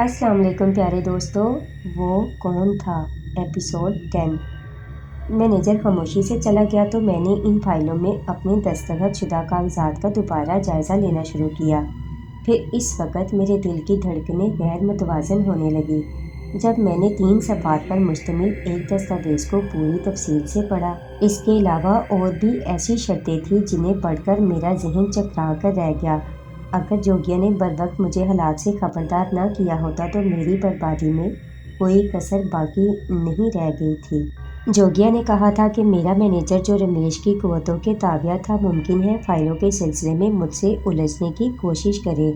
السلام علیکم پیارے دوستو، وہ کون تھا ایپیسوڈ 10۔ مینیجر خاموشی سے چلا گیا تو میں نے ان فائلوں میں اپنے دستخط شدہ کاغذات کا دوبارہ جائزہ لینا شروع کیا۔ پھر اس وقت میرے دل کی دھڑکنیں غیر متوازن ہونے لگی جب میں نے 3 صفحات پر مشتمل ایک دستاویز کو پوری تفصیل سے پڑھا۔ اس کے علاوہ اور بھی ایسی شرطیں تھیں جنہیں پڑھ کر میرا ذہن چکرا کر رہ گیا۔ اگر جوگیا نے بروقت مجھے حالات سے خبردار نہ کیا ہوتا تو میری بربادی میں کوئی کسر باقی نہیں رہ گئی تھی۔ جوگیا نے کہا تھا کہ میرا مینیجر جو رمیش کی قوتوں کے تابع تھا ممکن ہے فائلوں کے سلسلے میں مجھ سے الجھنے کی کوشش کرے،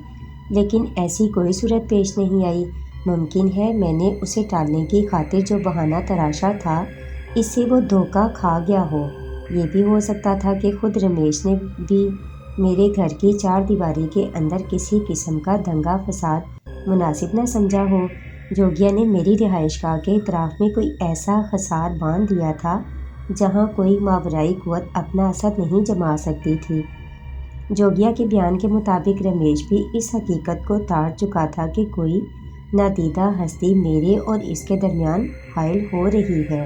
لیکن ایسی کوئی صورت پیش نہیں آئی۔ ممکن ہے میں نے اسے ٹالنے کی خاطر جو بہانہ تراشا تھا اس سے وہ دھوکہ کھا گیا ہو۔ یہ بھی ہو سکتا تھا کہ خود رمیش نے بھی میرے گھر کی 4 دیواری کے اندر کسی قسم کا دنگا فساد مناسب نہ سمجھا ہو۔ جوگیا نے میری رہائش گاہ کے اطراف میں کوئی ایسا حصار باندھ دیا تھا جہاں کوئی ماورائی قوت اپنا اثر نہیں جما سکتی تھی۔ جوگیا کے بیان کے مطابق رمیش بھی اس حقیقت کو تاڑ چکا تھا کہ کوئی نادیدہ ہستی میرے اور اس کے درمیان حائل ہو رہی ہے۔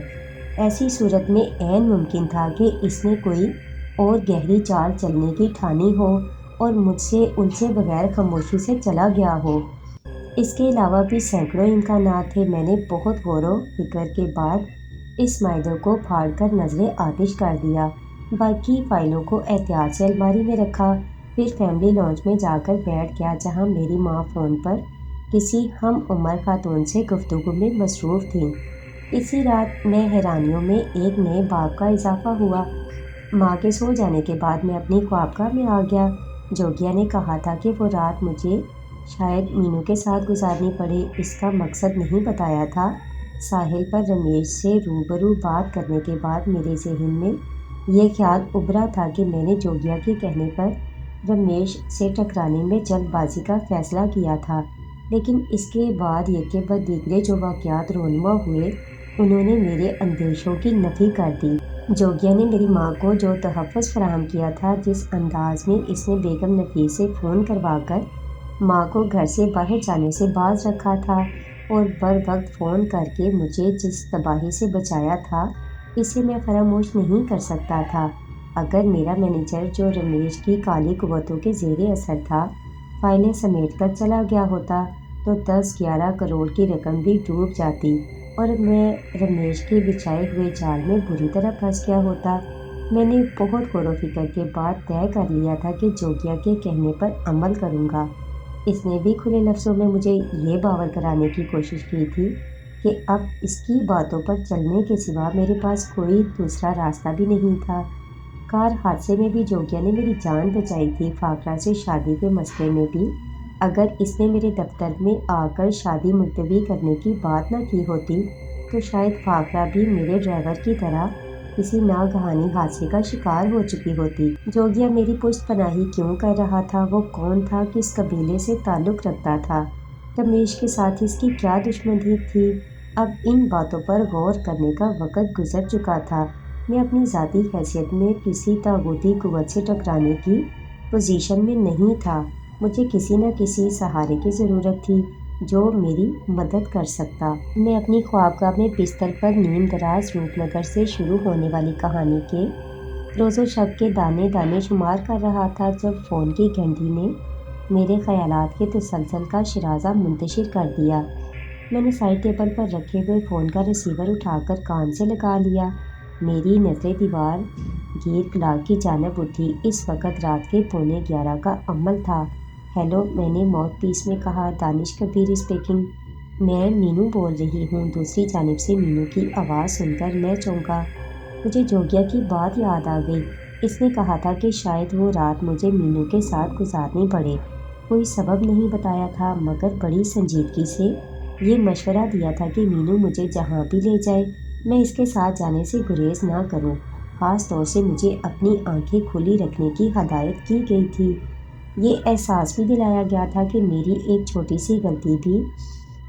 ایسی صورت میں عین ممکن تھا کہ اس نے کوئی اور گہری چال چلنے کی ٹھانی ہو اور مجھ سے الجھے بغیر خاموشی سے چلا گیا ہو۔ اس کے علاوہ بھی سینکڑوں امکانات تھے۔ میں نے بہت غور و فکر کے بعد اس معاہدے کو پھاڑ کر نظر آتش کر دیا، باقی فائلوں کو احتیاط سے الماری میں رکھا، پھر فیملی لاؤنج میں جا کر بیٹھ گیا جہاں میری ماں فون پر کسی ہم عمر خاتون سے گفتگو میں مصروف تھیں۔ اسی رات میں حیرانیوں میں ایک نئے باب کا اضافہ ہوا۔ ماں کے سو جانے کے بعد میں اپنی خوابگاہ میں آ گیا۔ جوگیا نے کہا تھا کہ وہ رات مجھے شاید مینو کے ساتھ گزارنی پڑے۔ اس کا مقصد نہیں بتایا تھا۔ ساحل پر رمیش سے روبرو بات کرنے کے بعد میرے ذہن میں یہ خیال ابھرا تھا کہ میں نے جوگیا کے کہنے پر رمیش سے ٹکرانے میں جلد بازی کا فیصلہ کیا تھا، لیکن اس کے بعد یکے بعد دیگرے جو واقعات رونما ہوئے انہوں نے میرے اندیشوں کی نفی کر دی۔ جوگیا نے میری ماں کو جو تحفظ فراہم کیا تھا، جس انداز میں اس نے بیگم نفیس سے فون کروا کر ماں کو گھر سے باہر جانے سے باز رکھا تھا اور بروقت فون کر کے مجھے جس تباہی سے بچایا تھا اسے میں فراموش نہیں کر سکتا تھا۔ اگر میرا مینیجر جو رمیش کی کالی قوتوں کے زیر اثر تھا فائلیں سمیٹ کر چلا گیا ہوتا تو 10-11 کروڑ کی رقم بھی ڈوب جاتی اور میں رمیش کے بچھائے ہوئے جال میں بری طرح پھنس گیا ہوتا۔ میں نے بہت غور و فکر کے بعد طے کر لیا تھا کہ جوگیا کے کہنے پر عمل کروں گا۔ اس نے بھی کھلے لفظوں میں مجھے یہ باور کرانے کی کوشش کی تھی کہ اب اس کی باتوں پر چلنے کے سوا میرے پاس کوئی دوسرا راستہ بھی نہیں تھا۔ کار حادثے میں بھی جوگیا نے میری جان بچائی تھی۔ فاقرہ سے شادی کے مسئلے میں بھی اگر اس نے میرے دفتر میں آ کر شادی ملتوی کرنے کی بات نہ کی ہوتی تو شاید فاقرہ بھی میرے ڈرائیور کی طرح کسی ناگہانی حادثے کا شکار ہو چکی ہوتی۔ جوگیا میری پشت پناہی کیوں کر رہا تھا؟ وہ کون تھا؟ کس قبیلے سے تعلق رکھتا تھا؟ رمیش کے ساتھ اس کی کیا دشمنی تھی؟ اب ان باتوں پر غور کرنے کا وقت گزر چکا تھا۔ میں اپنی ذاتی حیثیت میں کسی طاغوتی قوت سے ٹکرانے کی پوزیشن میں نہیں تھا۔ مجھے کسی نہ کسی سہارے کی ضرورت تھی جو میری مدد کر سکتا۔ میں اپنی خوابگاہ میں بستر پر نیم دراز روپ نگر سے شروع ہونے والی کہانی کے روز و شب کے دانے دانے شمار کر رہا تھا جب فون کی گھنٹی نے میرے خیالات کے تسلسل کا شیرازہ منتشر کر دیا۔ میں نے سائڈ ٹیبل پر رکھے ہوئے فون کا ریسیور اٹھا کر کان سے لگا لیا۔ میری نظریں دیوار گیر کلاک کی جانب اٹھی۔ اس وقت رات کے 11:15 کا عمل تھا۔ ہیلو، میں نے ماؤتھ پیس میں کہا۔ دانش کبیر اسپیکنگ۔ میں مینو بول رہی ہوں۔ دوسری جانب سے مینو کی آواز سن کر میں چونکا۔ مجھے جوگیا کی بات یاد آ گئی۔ اس نے کہا تھا کہ شاید وہ رات مجھے مینو کے ساتھ گزارنی پڑے۔ کوئی سبب نہیں بتایا تھا مگر بڑی سنجیدگی سے یہ مشورہ دیا تھا کہ مینو مجھے جہاں بھی لے جائے میں اس کے ساتھ جانے سے گریز نہ کروں۔ خاص طور سے مجھے اپنی آنکھیں کھلی رکھنے کی ہدایت کی گئی تھی۔ یہ احساس بھی دلایا گیا تھا کہ میری ایک چھوٹی سی غلطی بھی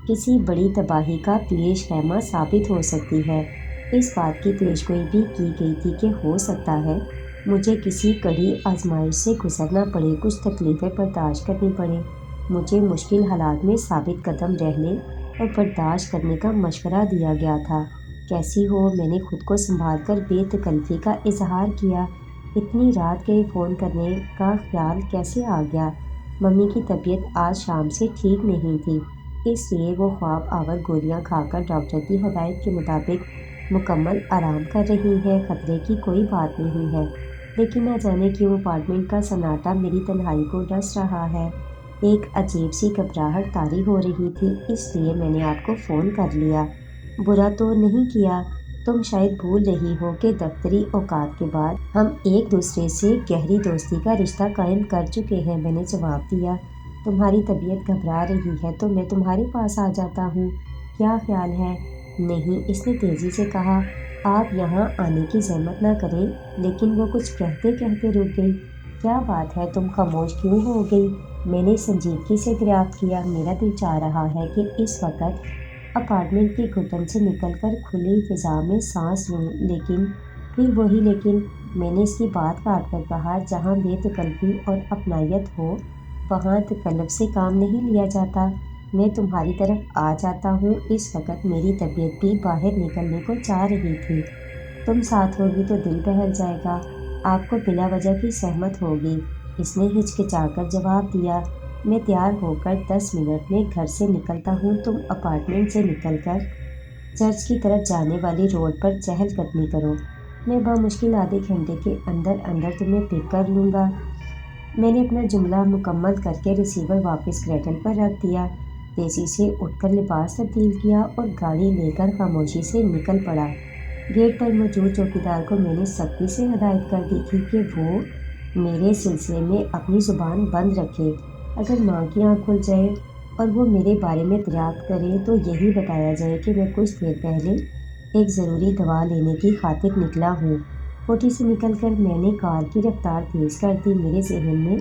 کسی بڑی تباہی کا پیش خیمہ ثابت ہو سکتی ہے۔ اس بات کی پیشگوئی بھی کی گئی تھی کہ ہو سکتا ہے مجھے کسی کڑی آزمائش سے گزرنا پڑے، کچھ تکلیفیں برداشت کرنی پڑیں۔ مجھے مشکل حالات میں ثابت قدم رہنے اور برداشت کرنے کا مشورہ دیا گیا تھا۔ کیسی ہو؟ میں نے خود کو سنبھال کر بے تکلفی کا اظہار کیا۔ اتنی رات کے فون کرنے کا خیال کیسے آ گیا؟ ممی کی طبیعت آج شام سے ٹھیک نہیں تھی، اس لیے وہ خواب آور گولیاں کھا کر ڈاکٹر کی ہدایت کے مطابق مکمل آرام کر رہی ہیں۔ خطرے کی کوئی بات نہیں ہے، لیکن نہ جانے کیوں اپارٹمنٹ کا سناٹا میری تنہائی کو ڈس رہا ہے۔ ایک عجیب سی گھبراہٹ طاری ہو رہی تھی، اس لیے میں نے آپ کو فون کر لیا۔ برا تو نہیں کیا؟ تم شاید بھول رہی ہو کہ دفتری اوقات کے بعد ہم ایک دوسرے سے گہری دوستی کا رشتہ قائم کر چکے ہیں، میں نے جواب دیا۔ تمہاری طبیعت گھبرا رہی ہے تو میں تمہارے پاس آ جاتا ہوں، کیا خیال ہے؟ نہیں، اس نے تیزی سے کہا، آپ یہاں آنے کی زحمت نہ کریں۔ لیکن وہ کچھ کہتے کہتے رک گئی۔ کیا بات ہے، تم خاموش کیوں ہو گئی؟ میں نے سنجیدگی سے دریافت کیا۔ میرا دل چاہ رہا ہے کہ اس وقت اپارٹمنٹ کی گھٹن سے نکل کر کھلی فضا میں سانس لوں، لیکن پھر وہی لیکن، میں نے اس کی بات کاٹ کر کہا، جہاں بے تکلفی اور اپنائیت ہو وہاں تکلف سے کام نہیں لیا جاتا۔ میں تمہاری طرف آ جاتا ہوں۔ اس وقت میری طبیعت بھی باہر نکلنے کو چاہ رہی تھی۔ تم ساتھ ہوگی تو دل بہل جائے گا، آپ کو بلا وجہ کی سہمت ہوگی، اس نے ہچکچا کر جواب دیا۔ میں تیار ہو کر 10 منٹ میں گھر سے نکلتا ہوں، تم اپارٹمنٹ سے نکل کر چرچ کی طرف جانے والی روڈ پر چہل قدمی کرو، میں بمشکل آدھے گھنٹے کے اندر اندر تمہیں پک کر لوں گا۔ میں نے اپنا جملہ مکمل کر کے ریسیور واپس کریڈل پر رکھ دیا، تیزی سے اٹھ کر لباس تبدیل کیا اور گاڑی لے کر خاموشی سے نکل پڑا۔ گیٹ پر موجود چوکیدار کو میں نے سختی سے ہدایت کر دی تھی کہ وہ میرے سلسلے میں اپنی زبان بند رکھے۔ اگر ماں کی آنکھ کھل جائے اور وہ میرے بارے میں دریافت کرے تو یہی بتایا جائے کہ میں کچھ دیر پہلے ایک ضروری دوا لینے کی خاطر نکلا ہوں۔ کوٹھی سے نکل کر میں نے کار کی رفتار تیز کر دی۔ میرے ذہن میں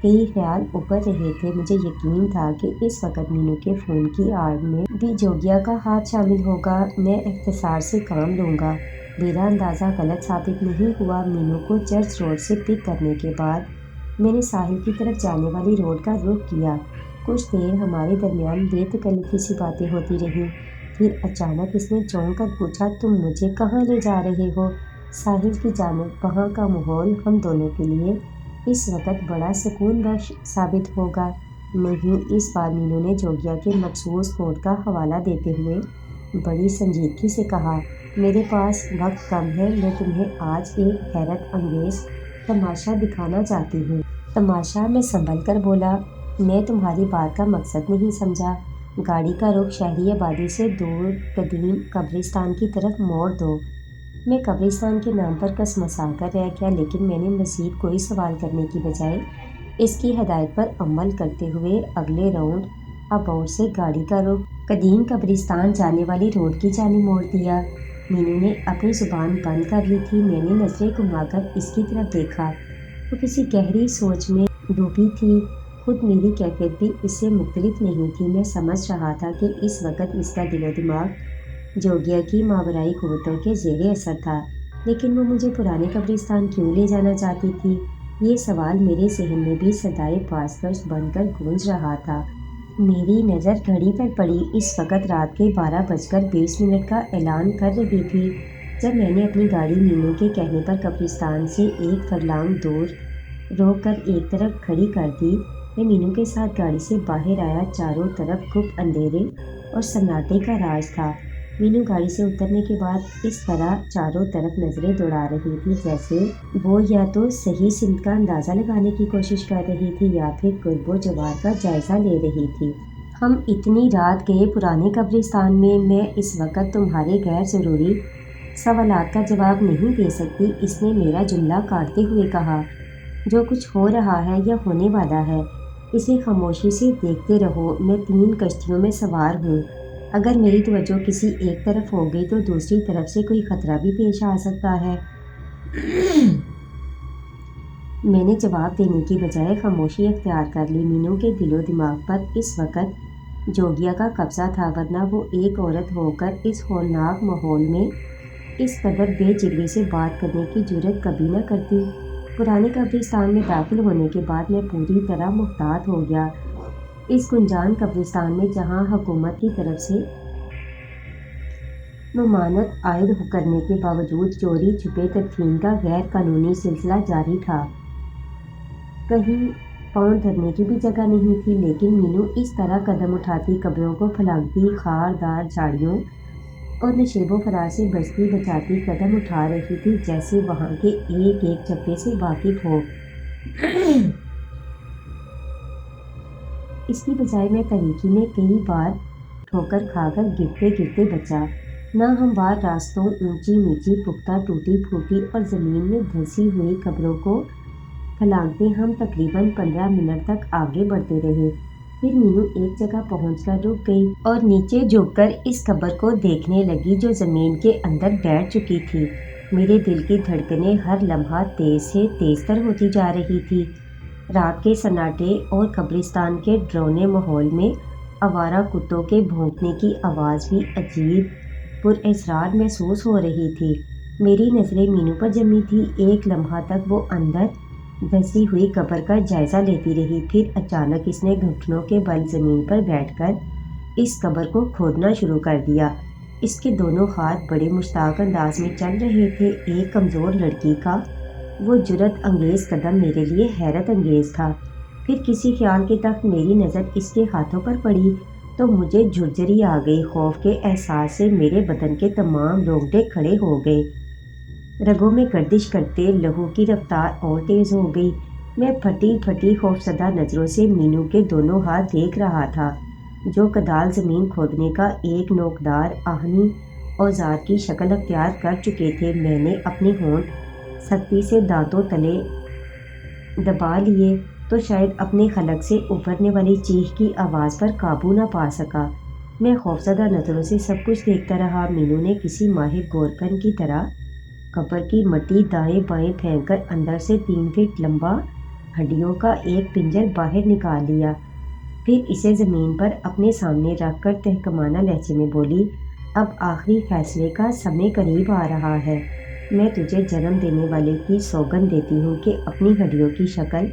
کئی خیال ابھر رہے تھے۔ مجھے یقین تھا کہ اس وقت مینو کے فون کی آڑ میں بھی جوگیا کا ہاتھ شامل ہوگا۔ میں اختصار سے کام لوں گا۔ میرا اندازہ غلط ثابت نہیں ہوا۔ مینو کو چرچ روڈ سے پک کرنے کے بعد میں نے ساحل کی طرف جانے والی روڈ کا رخ کیا۔ کچھ دیر ہمارے درمیان بے تکلفی سی باتیں ہوتی رہیں، پھر اچانک اس نے چونک کر پوچھا، تم مجھے کہاں لے جا رہے ہو؟ ساحل کی جانب۔ وہاں کا ماحول ہم دونوں کے لیے اس وقت بڑا سکون بخش ثابت ہوگا۔ نہیں، اس بار مینو نے جوگیا کے مخصوص کوڈ کا حوالہ دیتے ہوئے بڑی سنجیدگی سے کہا، میرے پاس وقت کم ہے، میں تمہیں آج ایک حیرت انگیز تماشا دکھانا چاہتی ہوں۔ تماشا؟ میں سنبھل کر بولا، میں تمہاری بات کا مقصد نہیں سمجھا۔ گاڑی کا رخ شہری آبادی سے دور قدیم قبرستان کی طرف موڑ دو۔ میں قبرستان کے نام پر کسمسا کر رہ گیا، لیکن میں نے مزید کوئی سوال کرنے کی بجائے اس کی ہدایت پر عمل کرتے ہوئے اگلے راؤنڈ اباؤٹ سے گاڑی کا رخ قدیم قبرستان جانے والی روڈ کی جانب موڑ دیا۔ مینو نے اپنی زبان بند کر لی تھی۔ میں نے نظریں گھما کر اس کی طرف دیکھا، وہ کسی گہری سوچ میں ڈوبی تھی۔ خود میری کیفیت بھی اس سے مختلف نہیں تھی۔ میں سمجھ رہا تھا کہ اس وقت اس کا دل و دماغ جوگیا کی ماورائی قوتوں کے زیر اثر تھا، لیکن وہ مجھے پرانے قبرستان کیوں لے جانا چاہتی تھی؟ یہ سوال میرے ذہن میں بھی صدائے بازگشت بن کر گونج رہا تھا۔ میری نظر گھڑی پر پڑی۔ اس وقت رات کے 12:20 کا اعلان کر رہی تھی۔ جب میں نے اپنی گاڑی مینو کے کہنے پر قبرستان سے ایک فرلانگ دور روک کر ایک طرف کھڑی کر دی، میں مینو کے ساتھ گاڑی سے باہر آیا۔ چاروں طرف گپت اندھیرے اور سناٹے کا راج تھا۔ مینو گاڑی سے اترنے کے بعد اس طرح چاروں طرف نظریں دوڑا رہی تھی جیسے وہ یا تو صحیح سمت کا اندازہ لگانے کی کوشش کر رہی تھی یا پھر قرب و جوار کا جائزہ لے رہی تھی۔ ہم اتنی رات گئے پرانے قبرستان میں اس وقت تمہارے غیر ضروری سوالات کا جواب نہیں دے سکتی، اس نے میرا جملہ کاٹتے ہوئے کہا۔ جو کچھ ہو رہا ہے یا ہونے والا ہے، اسے خاموشی سے دیکھتے رہو۔ میں 3 کشتیوں میں سوار ہوں، اگر میری توجہ کسی ایک طرف ہو گئی تو دوسری طرف سے کوئی خطرہ بھی پیش آ سکتا ہے۔ میں نے جواب دینے کی بجائے خاموشی اختیار کر لی۔ مینو کے دل و دماغ پر اس وقت جوگیا کا قبضہ تھا، ورنہ وہ ایک عورت ہو کر اس ہولناک ماحول میں اس قدر بے جرگی سے بات کرنے کی جرات کبھی نہ کرتی۔ پرانے قبرستان میں داخل ہونے کے بعد میں پوری طرح محتاط ہو گیا۔ اس گنجان قبرستان میں جہاں حکومت کی طرف سے ممانعت عائد کرنے کے باوجود چوری چھپے تدفین کا غیر قانونی سلسلہ جاری تھا، کہیں پاؤں دھرنے کی بھی جگہ نہیں تھی، لیکن مینو اس طرح قدم اٹھاتی، قبروں کو پھلانگتی، خاردار جھاڑیوں اور نشیب و فراز سے بچتی بچاتی قدم اٹھا رہی تھی، جیسے وہاں کے ایک ایک چپے سے واقف ہو۔ اس کی بجائے میں طریقی میں کئی بار ٹھوکر کھا کر گرتے گرتے بچا۔ نہ ہموار راستوں، اونچی نیچی، پختہ ٹوٹی پھوٹی اور زمین میں دھسی ہوئی قبروں کو پھلانگتے ہم تقریباً 15 منٹ تک آگے بڑھتے رہے۔ پھر مینو ایک جگہ پہنچ کر رک گئی اور نیچے جھک کر اس قبر کو دیکھنے لگی جو زمین کے اندر بیٹھ چکی تھی۔ میرے دل کی دھڑکنیں ہر لمحہ تیز سے تیز تر ہوتی جا رہی تھی۔ رات کے سناٹے اور قبرستان کے ڈراؤنے ماحول میں آوارہ کتوں کے بھونکنے کی آواز بھی عجیب پراسرار محسوس ہو رہی تھی۔ میری نظریں مینو پر جمی تھی۔ ایک لمحہ تک وہ اندر دھسی ہوئی قبر کا جائزہ لیتی رہی، پھر اچانک اس نے گھٹنوں کے بل زمین پر بیٹھ کر اس قبر کو کھودنا شروع کر دیا۔ اس کے دونوں ہاتھ بڑے مشتاق انداز میں چل رہے تھے۔ ایک کمزور لڑکی کا وہ جرأت انگیز قدم میرے لیے حیرت انگیز تھا۔ پھر کسی خیال کے تحت میری نظر اس کے ہاتھوں پر پڑی تو مجھے جھرجھری آ گئی۔ خوف کے احساس سے میرے بدن کے تمام رونگٹے کھڑے ہو گئے، رگوں میں گردش کرتے لہو کی رفتار اور تیز ہو گئی۔ میں پھٹی پھٹی خوفزدہ نظروں سے مینو کے دونوں ہاتھ دیکھ رہا تھا، جو کدال زمین کھودنے کا ایک نوکدار آہنی اوزار کی شکل اختیار کر چکے تھے۔ میں نے اپنے ہونٹ سختی سے دانتوں تلے دبا لیے تو شاید اپنے حلق سے ابھرنے والی چیخ کی آواز پر قابو نہ پا سکا۔ میں خوفزدہ نظروں سے سب کچھ دیکھتا رہا۔ مینو نے کسی ماہر گورکھن کی طرح قبر کی مٹی دائیں بائیں پھینک کر اندر سے 3 فٹ لمبا ہڈیوں کا ایک پنجر باہر نکال لیا۔ پھر اسے زمین پر اپنے سامنے رکھ کر تحکمانہ لہجے میں بولی، اب آخری فیصلے کا سمے قریب آ رہا ہے۔ میں تجھے جنم دینے والے کی سوگند دیتی ہوں کہ اپنی ہڈیوں کی شکل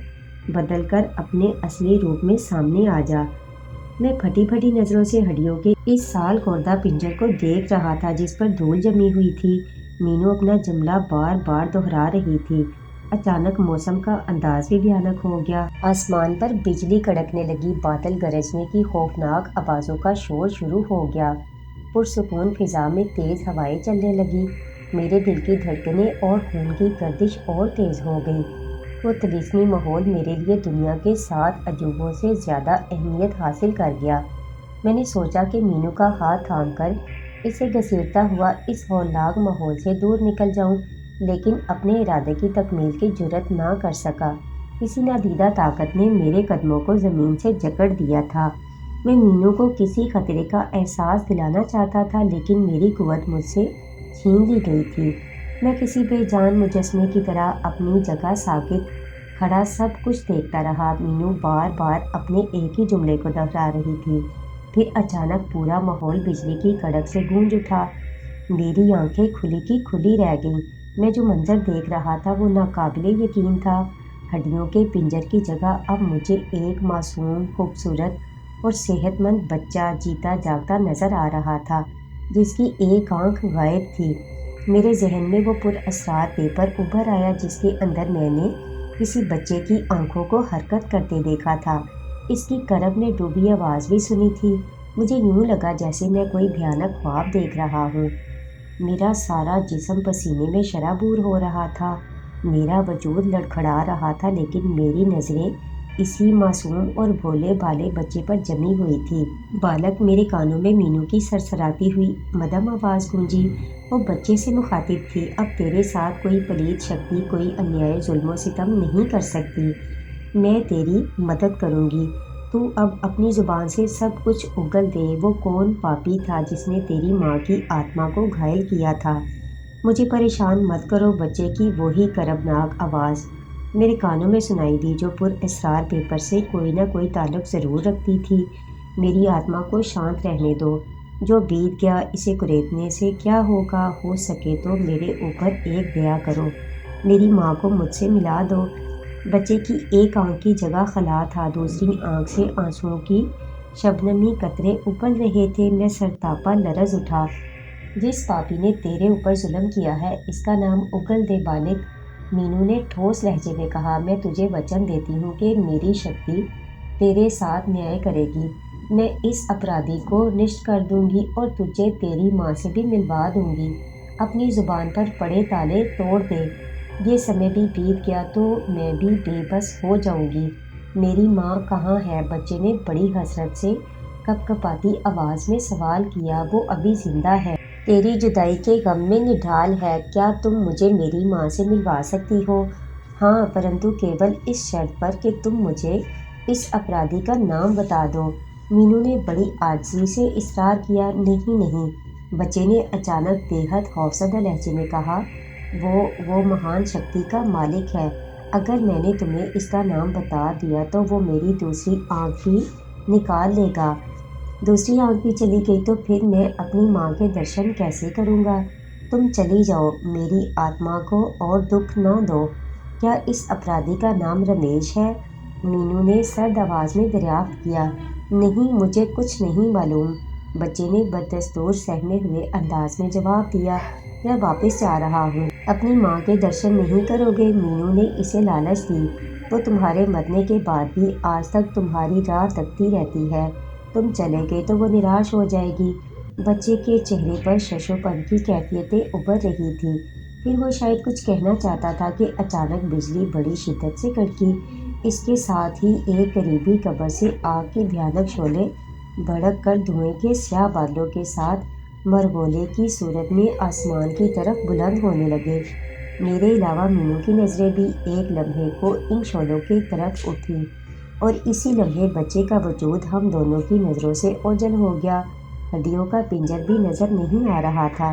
بدل کر اپنے اصلی روپ میں سامنے آ جا۔ میں پھٹی پھٹی نظروں سے ہڈیوں کے اس سال خوردہ پنجر کو دیکھ رہا تھا جس پر دھول جمی ہوئی تھی۔ مینو اپنا جملہ بار بار دہرا رہی تھی۔ اچانک موسم کا انداز بھی بھیانک ہو گیا۔ آسمان پر بجلی کڑکنے لگی، بادل گرجنے کی خوفناک آوازوں کا شور شروع ہو گیا۔ پرسکون فضا میں تیز ہوائیں چلنے لگیں۔ میرے دل کی دھڑکنیں اور خون کی گردش اور تیز ہو گئی۔ وہ طلسمی ماحول میرے لیے دنیا کے 7 عجوبوں سے زیادہ اہمیت حاصل کر گیا۔ میں نے سوچا کہ مینو کا ہاتھ تھام کر اسے گھسیٹتا ہوا اس ہولناک ماحول سے دور نکل جاؤں، لیکن اپنے ارادے کی تکمیل کی جرأت نہ کر سکا۔ کسی نادیدہ طاقت نے میرے قدموں کو زمین سے جکڑ دیا تھا۔ میں مینو کو کسی خطرے کا احساس دلانا چاہتا تھا، لیکن میری قوت مجھ سے چھین لی گئی تھی۔ میں کسی بے جان مجسمے کی طرح اپنی جگہ ساکت کھڑا سب کچھ دیکھتا رہا۔ مینو بار بار اپنے ایک ہی جملے کو دہرا رہی تھی۔ پھر اچانک پورا ماحول بجلی کی کڑک سے گونج اٹھا۔ میری آنکھیں کھلی کی کھلی رہ گئیں۔ میں جو منظر دیکھ رہا تھا وہ ناقابل یقین تھا۔ ہڈیوں کے پنجر کی جگہ اب مجھے ایک معصوم، خوبصورت اور صحت مند بچہ جیتا جاگتا نظر آ رہا تھا، جس کی ایک آنکھ غائب تھی۔ میرے ذہن میں وہ پراسرار پیپر ابھر آیا جس کے اندر میں نے کسی بچے کی آنکھوں کو حرکت کرتے دیکھا تھا۔ اس کی کرب میں ڈوبی آواز بھی سنی تھی۔ مجھے یوں لگا جیسے میں کوئی بھیانک خواب دیکھ رہا ہوں۔ میرا سارا جسم پسینے میں شرابور ہو رہا تھا، میرا وجود لڑکھڑا رہا تھا، لیکن میری نظریں اسی معصوم اور بھولے بھالے بچے پر جمی ہوئی تھی۔ بالک میرے کانوں میں مینو کی سرسراتی ہوئی مدھم آواز گونجی۔ وہ بچے سے مخاطب تھی، اب تیرے ساتھ کوئی پلید شکتی، کوئی انیائی ظلم و ستم نہیں کر سکتی۔ میں تیری مدد کروں گی۔ تو اب اپنی زبان سے سب کچھ اگل دے۔ وہ کون پاپی تھا جس نے تیری ماں کی آتما کو گھائل کیا تھا؟ مجھے پریشان مت کرو۔ بچے کی وہی کربناک آواز میرے کانوں میں سنائی دی، جو پراسرار پیپر سے کوئی نہ کوئی تعلق ضرور رکھتی تھی۔ میری آتما کو شانت رہنے دو۔ جو بیت گیا اسے کریدنے سے کیا ہوگا؟ ہو سکے تو میرے اوپر ایک دیا کرو، میری ماں کو مجھ سے ملا دو۔ بچے کی ایک آنکھ کی جگہ خلا تھا، دوسری آنکھ سے آنسوؤں کی شبنمی قطرے ابل رہے تھے۔ میں سرتاپا لرز اٹھا۔ جس پاپی نے تیرے اوپر ظلم کیا ہے اس کا نام اگل دے بالغ، مینو نے ٹھوس لہجے میں کہا۔ میں تجھے وچن دیتی ہوں کہ میری شکتی تیرے ساتھ نیائے کرے گی۔ میں اس اپرادھی کو نشٹ کر دوں گی اور تجھے تیری ماں سے بھی ملوا دوں گی۔ اپنی زبان پر پڑے تالے توڑ دے۔ یہ سمے بھی بیت گیا تو میں بھی بے بس ہو جاؤں گی۔ میری ماں کہاں ہے؟ بچے نے بڑی حسرت سے کپ کپاتی آواز میں سوال کیا۔ وہ ابھی زندہ ہے، تیری جدائی کے غم میں نڈھال ہے۔ کیا تم مجھے میری ماں سے ملوا سکتی ہو؟ ہاں، پرنتو کیول اس شرط پر کہ تم مجھے اس اپرادھی کا نام بتا دو۔ مینو نے بڑی عاجزی سے اصرار کیا۔ نہیں نہیں، بچے نے اچانک بے حد خوفزدہ لہجے میں کہا، وہ مہان شکتی کا مالک ہے۔ اگر میں نے تمہیں اس کا نام بتا دیا تو وہ میری دوسری آنکھ بھی نکال لے گا۔ دوسری آنکھ بھی چلی گئی تو پھر میں اپنی ماں کے درشن کیسے کروں گا؟ تم چلی جاؤ، میری آتما کو اور دکھ نہ دو۔ کیا اس اپرادھی کا نام رمیش ہے؟ مینو نے سرد آواز میں دریافت کیا۔ نہیں، مجھے کچھ نہیں معلوم، بچے نے بدستور سہمے ہوئے انداز میں جواب دیا۔ میں واپس جا رہا ہوں۔ اپنی ماں کے درشن نہیں کرو گے؟ مینو نے اسے لالچ دی۔ وہ تمہارے مرنے کے بعد بھی آج تک تمہاری راہ تکتی رہتی ہے۔ تم چلے گئے تو وہ نراش ہو جائے گی۔ بچے کے چہرے پر ششو پن کی کیفیتیں ابھر رہی تھیں۔ پھر وہ شاید کچھ کہنا چاہتا تھا کہ اچانک بجلی بڑی شدت سے کڑکی۔ اس کے ساتھ ہی ایک قریبی قبر سے آگ کے بھیانک شعلے بھڑک کر دھوئیں کے سیاہ بادلوں کے ساتھ مرغولے کی صورت میں آسمان کی طرف بلند ہونے لگے۔ میرے علاوہ مینو کی نظریں بھی ایک لمحے کو ان شعلوں کی طرف اٹھیں اور اسی لمحے بچے کا وجود ہم دونوں کی نظروں سے اوجھل ہو گیا۔ ہڈیوں کا پنجر بھی نظر نہیں آ رہا تھا۔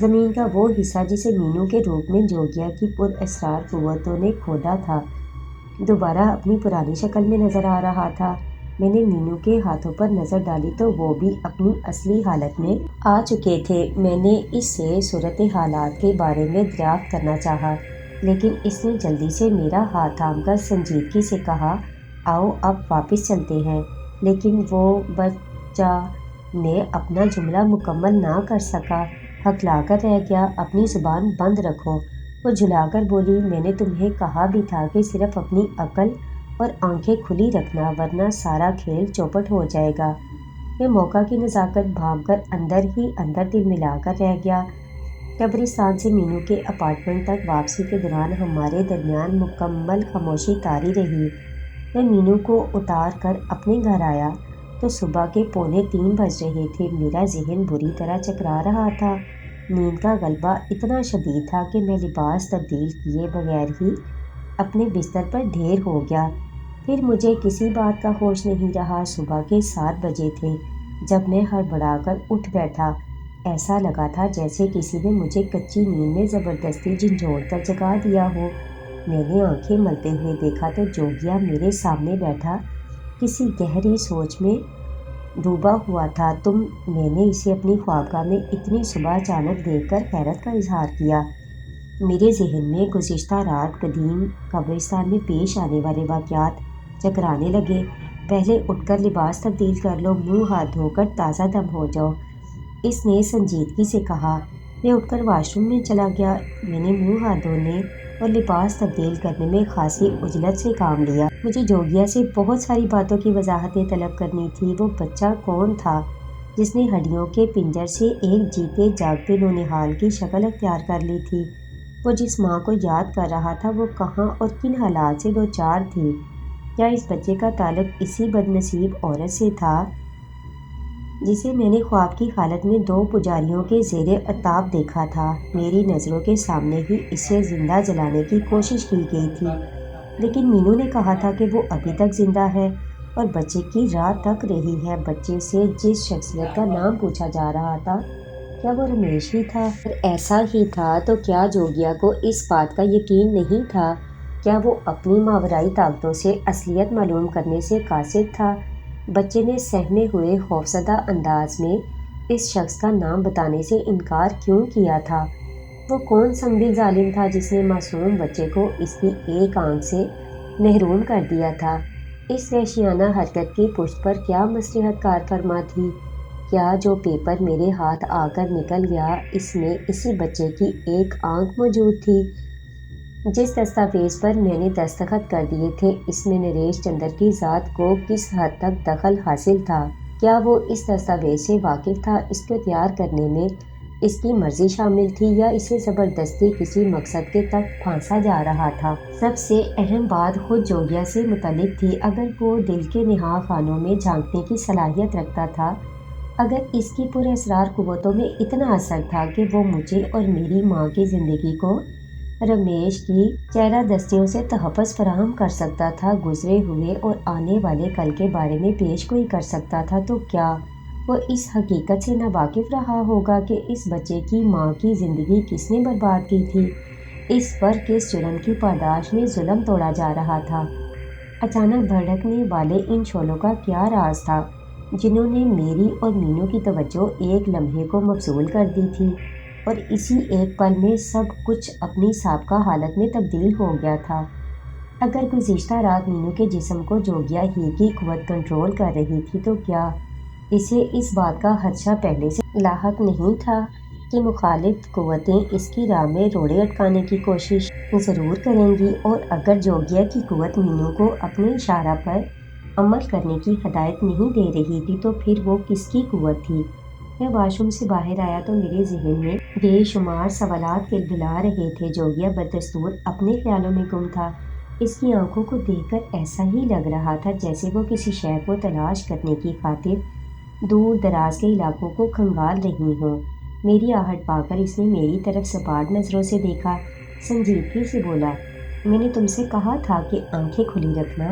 زمین کا وہ حصہ جسے مینو کے روپ میں جوگیا کی پراسرار قوتوں نے کھودا تھا دوبارہ اپنی پرانی شکل میں نظر آ رہا تھا۔ میں نے مینو کے ہاتھوں پر نظر ڈالی تو وہ بھی اپنی اصلی حالت میں آ چکے تھے۔ میں نے اس سے صورتحالات کے بارے میں دریافت کرنا چاہا، لیکن اس نے جلدی سے میرا ہاتھ تھام کر سنجیدگی سے کہا، آؤ اب واپس چلتے ہیں۔ لیکن وہ بچہ میں اپنا جملہ مکمل نہ کر سکا، ہکلا کر رہ گیا۔ اپنی زبان بند رکھو، وہ جھلا کر بولی۔ میں نے تمہیں کہا بھی تھا کہ صرف اپنی عقل اور آنکھیں کھلی رکھنا، ورنہ سارا کھیل چوپٹ ہو جائے گا۔ میں موقع کی نزاکت بھانپ کر اندر ہی اندر دل ملا کر رہ گیا۔ قبرستان سے مینو کے اپارٹمنٹ تک واپسی کے دوران ہمارے درمیان مکمل خاموشی طاری رہی۔ میں مینو کو اتار کر اپنے گھر آیا تو صبح کے 2:45 بج رہے تھے۔ میرا ذہن بری طرح چکرا رہا تھا۔ نیند کا غلبہ اتنا شدید تھا کہ میں لباس تبدیل کیے بغیر ہی اپنے بستر پر ڈھیر ہو گیا۔ پھر مجھے کسی بات کا ہوش نہیں رہا۔ صبح کے 7 بجے تھے جب میں ہڑبڑا کر اٹھ بیٹھا۔ ایسا لگا تھا جیسے کسی نے مجھے کچی نیند میں زبردستی جھنجھوڑ کر جگا دیا ہو۔ میں نے آنکھیں ملتے ہوئے دیکھا تو جوگیا میرے سامنے بیٹھا کسی گہری سوچ میں ڈوبا ہوا تھا۔ میں نے اسے اپنی خوابگاہ میں اتنی صبح اچانک دیکھ کر حیرت کا اظہار کیا۔ میرے ذہن میں گزشتہ رات قدیم قبرستان میں پیش آنے والے واقعات چکرانے لگے۔ پہلے اٹھ کر لباس تبدیل کر لو، منہ ہاتھ دھو کر تازہ دم ہو جاؤ، اس نے سنجیدگی سے کہا۔ میں اٹھ کر واش روم میں چلا گیا۔ میں نے منہ ہاتھ دھونے اور لباس تبدیل کرنے میں خاصی عجلت سے کام لیا۔ مجھے جوگیا سے بہت ساری باتوں کی وضاحتیں طلب کرنی تھی۔ وہ بچہ کون تھا جس نے ہڈیوں کے پنجر سے ایک جیتے جاگتے نونہال کی شکل اختیار کر لی تھی؟ وہ جس ماں کو یاد کر رہا تھا وہ کہاں اور کن حالات سے دوچار تھی؟ کیا اس بچے کا تعلق اسی بد نصیب عورت سے تھا جسے میں نے خواب کی حالت میں 2 پجاریوں کے زیر عتاب دیکھا تھا؟ میری نظروں کے سامنے ہی اسے زندہ جلانے کی کوشش کی گئی تھی، لیکن مینو نے کہا تھا کہ وہ ابھی تک زندہ ہے اور بچے کی راہ تک رہی ہے۔ بچے سے جس شخصیت کا نام پوچھا جا رہا تھا، کیا وہ رمیش ہی تھا؟ اگر ایسا ہی تھا تو کیا جوگیا کو اس بات کا یقین نہیں تھا؟ کیا وہ اپنی ماورائی طاقتوں سے اصلیت معلوم کرنے سے قاصد تھا؟ بچے نے سہمے ہوئے خوفزدہ انداز میں اس شخص کا نام بتانے سے انکار کیوں کیا تھا؟ وہ کون سنگدل ظالم تھا جس نے معصوم بچے کو اس کی ایک آنکھ سے محروم کر دیا تھا۔ اس وحشیانہ حرکت کی پشت پر کیا مصلحت کار فرما تھی؟ کیا جو پیپر میرے ہاتھ آ کر نکل گیا اس میں اسی بچے کی ایک آنکھ موجود تھی؟ جس دستاویز پر میں نے دستخط کر دیے تھے اس میں نریش چندر کی ذات کو کس حد تک دخل حاصل تھا؟ کیا وہ اس دستاویز سے واقف تھا؟ اس کو تیار کرنے میں اس کی مرضی شامل تھی یا اسے زبردستی کسی مقصد کے تک پھانسا جا رہا تھا؟ سب سے اہم بات خود جوگیا سے متعلق تھی۔ اگر وہ دل کے نہاں خانوں میں جھانکنے کی صلاحیت رکھتا تھا، اگر اس کی پراسرار قوتوں میں اتنا اثر تھا کہ وہ مجھے اور میری ماں کی زندگی کو رمیش کی چہرہ دستیوں سے تحفظ فراہم کر سکتا تھا، گزرے ہوئے اور آنے والے کل کے بارے میں پیش گوئی کر سکتا تھا، تو کیا وہ اس حقیقت سے ناواقف رہا ہوگا کہ اس بچے کی ماں کی زندگی کس نے برباد کی تھی؟ اس پر کس جرم کی پاداش میں ظلم توڑا جا رہا تھا؟ اچانک بھڑکنے والے ان شعلوں کا کیا راز تھا جنہوں نے میری اور مینو کی توجہ ایک لمحے کو مبذول کر دی تھی، اور اسی ایک پل میں سب کچھ اپنی سابقہ حالت میں تبدیل ہو گیا تھا؟ اگر گزشتہ رات مینو کے جسم کو جوگیا ہی کی قوت کنٹرول کر رہی تھی، تو کیا اسے اس بات کا خدشہ پہلے سے لاحق نہیں تھا کہ مخالف قوتیں اس کی راہ میں روڑے اٹکانے کی کوشش ضرور کریں گی؟ اور اگر جوگیا کی قوت مینو کو اپنے اشارہ پر عمل کرنے کی ہدایت نہیں دے رہی تھی تو پھر وہ کس کی قوت تھی؟ میں واش روم سے باہر آیا تو میرے ذہن میں بے شمار سوالات کلبلا رہے تھے۔ جوگیا بدستور اپنے خیالوں میں گم تھا۔ اس کی آنکھوں کو دیکھ کر ایسا ہی لگ رہا تھا جیسے وہ کسی شے کو تلاش کرنے کی خاطر دور دراز کے علاقوں کو کھنگال رہی ہوں۔ میری آہٹ پا کر اس نے میری طرف سپاٹ نظروں سے دیکھا، سنجیدگی سے بولا، میں نے تم سے کہا تھا کہ آنکھیں کھلی رکھنا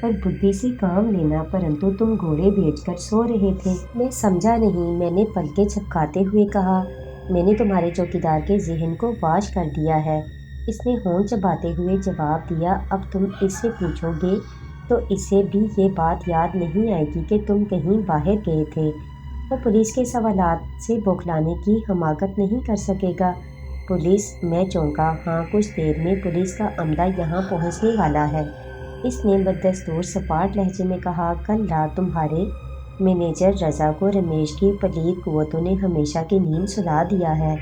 اور بدھی سے کام لینا، پرنتو تم گھوڑے بیچ کر سو رہے تھے۔ میں سمجھا نہیں، میں نے پلکیں جھپکاتے ہوئے کہا۔ میں نے تمہارے چوکیدار کے ذہن کو واش کر دیا ہے، اس نے ہونٹ چباتے ہوئے جواب دیا۔ اب تم اس سے پوچھو گے تو اسے بھی یہ بات یاد نہیں آئے گی کہ تم کہیں باہر گئے تھے۔ وہ پولیس کے سوالات سے بوکھلانے کی حماقت نہیں کر سکے گا۔ پولیس؟ میں چونکا۔ ہاں، کچھ دیر میں پولیس کا عملہ یہاں پہنچنے والا ہے، اس نے بدستور سپاٹ لہجے میں کہا۔ کل رات تمہارے مینیجر رضا کو رمیش کی پلید قوتوں نے ہمیشہ کی نیند سلا دیا ہے۔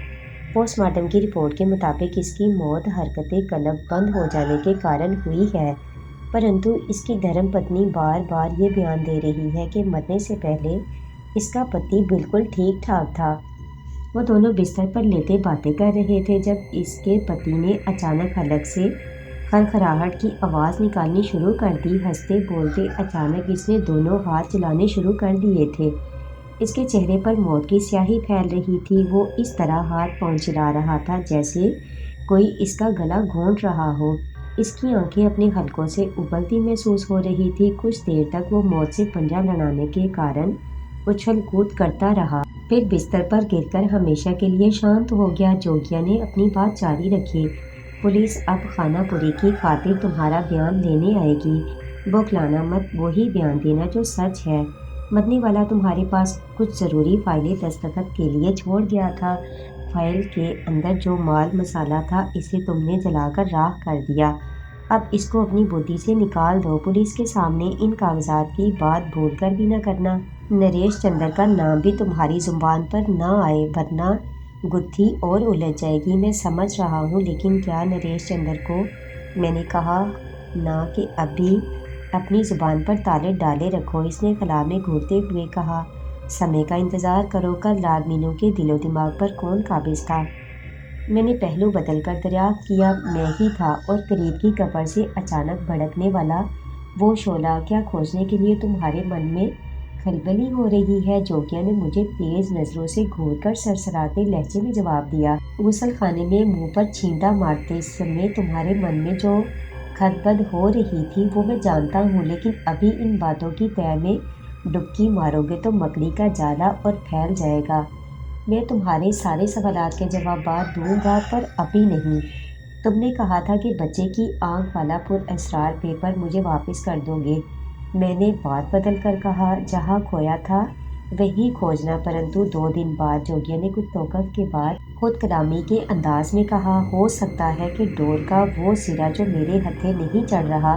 پوسٹ مارٹم کی رپورٹ کے مطابق اس کی موت حرکت قلب بند ہو جانے کے کارن ہوئی ہے، پرنتو اس کی دھرم پتنی بار بار یہ بیان دے رہی ہے کہ مرنے سے پہلے اس کا پتی بالکل ٹھیک ٹھاک تھا۔ وہ دونوں بستر پر لیٹے باتیں کر رہے تھے جب اس کے پتی نے اچانک حلق سے خرخراہٹ کی آواز نکالنی شروع کر دی۔ ہنستے بولتے اچانک اس نے دونوں ہاتھ چلانے شروع کر دیے تھے۔ اس کے چہرے پر موت کی سیاہی پھیل رہی تھی۔ وہ اس طرح ہاتھ پاؤں چلا رہا تھا جیسے کوئی اس کا گلا گھونٹ رہا ہو۔ اس کی آنکھیں اپنے حلقوں سے ابلتی محسوس ہو رہی تھی۔ کچھ دیر تک وہ موت سے پنجہ لڑانے کے کارن اچھل کود کرتا رہا، پھر بستر پر گر کر ہمیشہ کے لیے شانت ہو گیا۔ جوگیا نے اپنی بات جاری رکھی، پولیس اب خانہ پوری کی خاطر تمہارا بیان لینے آئے گی۔ بوکھلانا مت، وہی بیان دینا جو سچ ہے۔ مرنے والا تمہارے پاس کچھ ضروری فائلیں دستخط کے لیے چھوڑ گیا تھا۔ فائل کے اندر جو مال مسالہ تھا اسے تم نے جلا کر راکھ کر دیا۔ اب اس کو اپنی بدھی سے نکال دو۔ پولیس کے سامنے ان کاغذات کی بات بھول کر بھی نہ کرنا۔ نریش چندر کا نام بھی تمہاری زبان پر نہ آئے ورنہ گتھی اور الجھ جائے گی۔ میں سمجھ رہا ہوں، لیکن کیا نریش چندر کو میں نے کہا نا کہ ابھی اپنی زبان پر تالے ڈالے رکھو، اس نے خلا میں گھورتے ہوئے کہا۔ سمے کا انتظار کرو۔ کل رات مینو کے دل و دماغ پر کون قابض تھا؟ میں نے پہلو بدل کر دریافت کیا، میں ہی تھا۔ اور قریب کی قبر سے اچانک بھڑکنے والا وہ شعلہ، کیا کھوجنے کے لیے تمہارے من میں کھلبلی ہو رہی ہے؟ جوگیا نے مجھے تیز نظروں سے گھور کر سرسراتے لہجے میں جواب دیا۔ غسل خانے میں منہ پر چھینٹا مارتے سمے تمہارے من میں جو کھدبد ہو رہی تھی وہ میں جانتا ہوں، لیکن ابھی ان باتوں کی تہہ میں ڈبکی مارو گے تو مکڑی کا جالا اور پھیل جائے گا۔ میں تمہارے سارے سوالات کے جوابات دوں گا، پر ابھی نہیں۔ تم نے کہا تھا کہ بچے کی آنکھ والا پراسرار پیپر مجھے واپس کر دو گے۔ میں نے بات بدل کر کہا، جہاں کھویا تھا وہی کھوجنا۔ پرنتو 2 دن بعد، جوگیا نے کچھ توقف کے بعد خود کلامی کے انداز میں کہا، ہو سکتا ہے کہ ڈور کا وہ سرا جو میرے ہتھے نہیں چڑھ رہا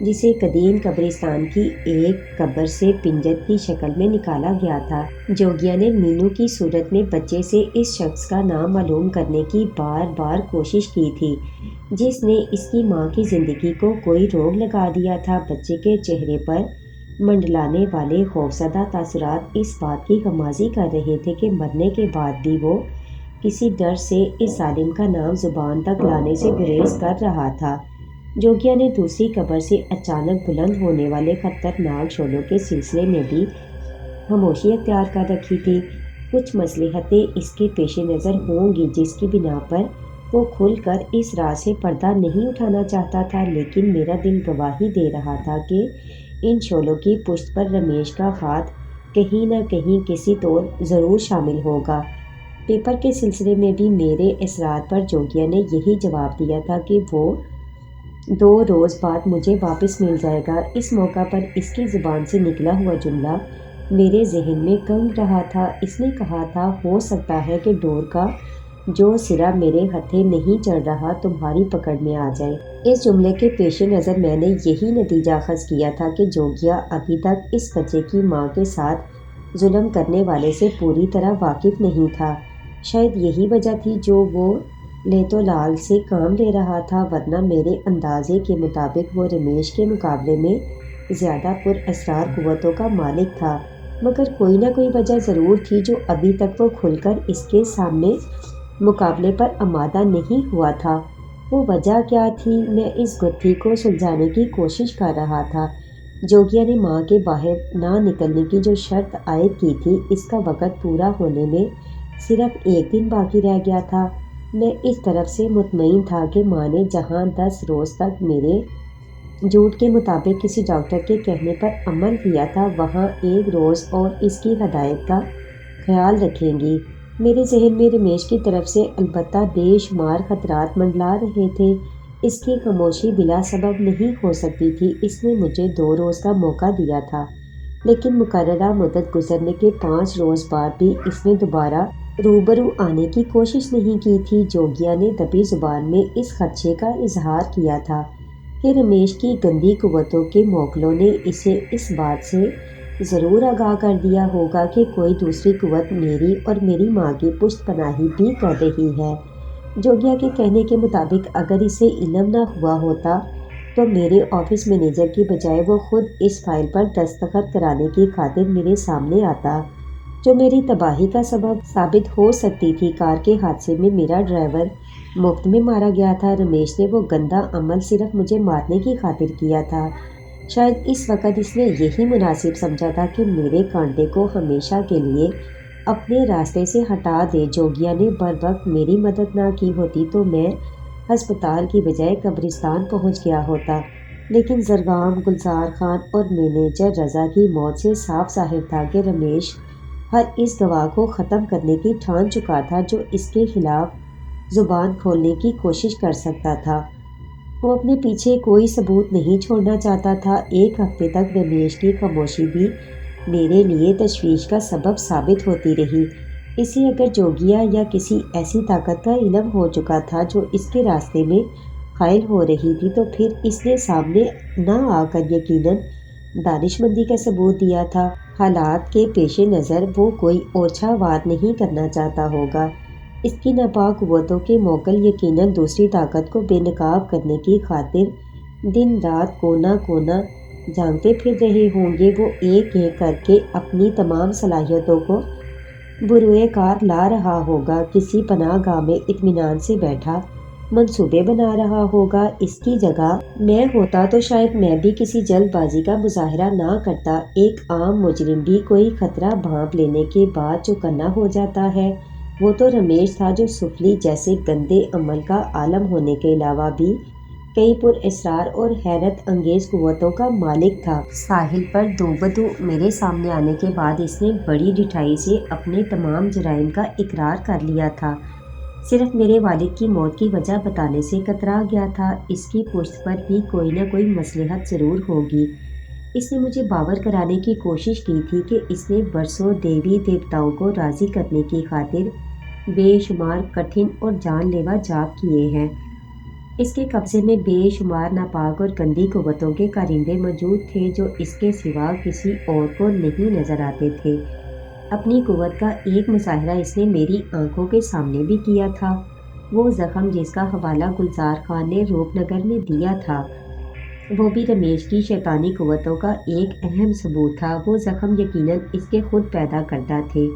جسے قدیم قبرستان کی ایک قبر سے پنجر کی شکل میں نکالا گیا تھا۔ جوگیا نے مینو کی صورت میں بچے سے اس شخص کا نام معلوم کرنے کی بار بار کوشش کی تھی جس نے اس کی ماں کی زندگی کو کوئی روگ لگا دیا تھا۔ بچے کے چہرے پر منڈلانے والے خوفزدہ تاثرات اس بات کی غمازی کر رہے تھے کہ مرنے کے بعد بھی وہ کسی ڈر سے اس ظالم کا نام زبان تک لانے سے گریز کر رہا تھا۔ جوگیا نے دوسری قبر سے اچانک بلند ہونے والے خطرناک شعلوں کے سلسلے میں بھی خاموشی اختیار کر رکھی تھی۔ کچھ مصلحتیں اس کے پیش نظر ہوں گی جس کی بنا پر وہ کھل کر اس راز سے پردہ نہیں اٹھانا چاہتا تھا، لیکن میرا دل گواہی دے رہا تھا کہ ان شعلوں کی پشت پر رمیش کا ہاتھ کہیں نہ کہیں کسی طور ضرور شامل ہوگا۔ پیپر کے سلسلے میں بھی میرے اصرار پر جوگیا نے یہی جواب دیا تھا کہ وہ 2 روز بعد مجھے واپس مل جائے گا۔ اس موقع پر اس کی زبان سے نکلا ہوا جملہ میرے ذہن میں گونج رہا تھا۔ اس نے کہا تھا، ہو سکتا ہے کہ ڈور کا جو سرا میرے ہتھے نہیں چڑھ رہا تمہاری پکڑ میں آ جائے۔ اس جملے کے پیش نظر میں نے یہی نتیجہ اخذ کیا تھا کہ جوگیا ابھی تک اس بچے کی ماں کے ساتھ ظلم کرنے والے سے پوری طرح واقف نہیں تھا۔ شاید یہی وجہ تھی جو وہ لیت و لال سے کام لے رہا تھا، ورنہ میرے اندازے کے مطابق وہ رمیش کے مقابلے میں زیادہ پر اسرار قوتوں کا مالک تھا، مگر کوئی نہ کوئی وجہ ضرور تھی جو ابھی تک وہ کھل کر اس کے سامنے مقابلے پر آمادہ نہیں ہوا تھا۔ وہ وجہ کیا تھی؟ میں اس گتھی کو سلجھانے کی کوشش کر رہا تھا۔ جوگیا نے ماں کے باہر نہ نکلنے کی جو شرط عائد کی تھی، اس کا وقت پورا ہونے میں صرف 1 دن باقی رہ گیا تھا۔ میں اس طرف سے مطمئن تھا کہ ماں نے جہاں 10 روز تک میرے جھوٹ کے مطابق کسی ڈاکٹر کے کہنے پر عمل کیا تھا، وہاں 1 روز اور اس کی ہدایت کا خیال رکھیں گی۔ میرے ذہن میں رمیش کی طرف سے البتہ بے شمار خطرات منڈلا رہے تھے۔ اس کی خاموشی بلا سبب نہیں ہو سکتی تھی۔ اس نے مجھے 2 روز کا موقع دیا تھا، لیکن مقررہ مدت گزرنے کے 5 روز بعد بھی اس نے دوبارہ روبرو آنے کی کوشش نہیں کی تھی۔ جوگیا نے دبی زبان میں اس خدشے کا اظہار کیا تھا کہ رمیش کی گندی قوتوں کے موکلوں نے اسے اس بات سے ضرور آگاہ کر دیا ہوگا کہ کوئی دوسری قوت میری اور میری ماں کی پشت پناہی بھی کر رہی ہے۔ جوگیا کے کہنے کے مطابق اگر اسے علم نہ ہوا ہوتا تو میرے آفس مینیجر کی بجائے وہ خود اس فائل پر دستخط کرانے کی خاطر میرے سامنے آتا، جو میری تباہی کا سبب ثابت ہو سکتی تھی۔ کار کے حادثے میں میرا ڈرائیور مفت میں مارا گیا تھا۔ رمیش نے وہ گندا عمل صرف مجھے مارنے کی خاطر کیا تھا۔ شاید اس وقت اس نے یہی مناسب سمجھا تھا کہ میرے کانٹے کو ہمیشہ کے لیے اپنے راستے سے ہٹا دے۔ جوگیا نے بروقت میری مدد نہ کی ہوتی تو میں ہسپتال کی بجائے قبرستان پہنچ گیا ہوتا، لیکن زرگام، گلزار خان اور مینیجر رضا کی موت سے صاف ظاہر تھا کہ رمیش ہر اس گواہ کو ختم کرنے کی ٹھان چکا تھا جو اس کے خلاف زبان کھولنے کی کوشش کر سکتا تھا۔ وہ اپنے پیچھے کوئی ثبوت نہیں چھوڑنا چاہتا تھا۔ 1 ہفتے تک رمیش کی خاموشی بھی میرے لیے تشویش کا سبب ثابت ہوتی رہی۔ اسے اگر جوگیا یا کسی ایسی طاقت کا علم ہو چکا تھا جو اس کے راستے میں حائل ہو رہی تھی، تو پھر اس نے سامنے نہ آ کر یقیناً دانش مندی کا ثبوت دیا تھا۔ حالات کے پیش نظر وہ کوئی اوچھا وار نہیں کرنا چاہتا ہوگا۔ اس کی ناپاک قوتوں کے موکل یقیناً دوسری طاقت کو بے نقاب کرنے کی خاطر دن رات کونا کونا جانگتے پھر رہے ہوں گے۔ وہ ایک ایک کر کے اپنی تمام صلاحیتوں کو بروئے کار لا رہا ہوگا، کسی پناہ گاہ میں اطمینان سے بیٹھا منصوبے بنا رہا ہوگا۔ اس کی جگہ میں ہوتا تو شاید میں بھی کسی جلد بازی کا مظاہرہ نہ کرتا۔ ایک عام مجرم بھی کوئی خطرہ بھانپ لینے کے بعد چوکنا ہو جاتا ہے۔ وہ تو رمیش تھا جو سفلی جیسے گندے عمل کا عالم ہونے کے علاوہ بھی کئی پر اسرار اور حیرت انگیز قوتوں کا مالک تھا۔ ساحل پر دو بدو میرے سامنے آنے کے بعد اس نے بڑی ڈٹھائی سے اپنے تمام جرائم کا اقرار کر لیا تھا۔ صرف میرے والد کی موت کی وجہ بتانے سے کترا گیا تھا۔ اس کی پشت پر بھی کوئی نہ کوئی مصلحت ضرور ہوگی۔ اس نے مجھے باور کرانے کی کوشش کی تھی کہ اس نے برسوں دیوی دیوتاؤں کو راضی کرنے کی خاطر بے شمار کٹھن اور جان لیوا جاپ کیے ہیں۔ اس کے قبضے میں بے شمار ناپاک اور گندی قوتوں کے کارندے موجود تھے جو اس کے سوا کسی اور کو نہیں نظر آتے تھے۔ اپنی قوت کا ایک مظاہرہ اس نے میری آنکھوں کے سامنے بھی کیا تھا۔ وہ زخم جس کا حوالہ گلزار خان نے روپ نگر میں دیا تھا، وہ بھی رمیش کی شیطانی قوتوں کا ایک اہم ثبوت تھا۔ وہ زخم یقیناً اس کے خود پیدا کردہ تھے،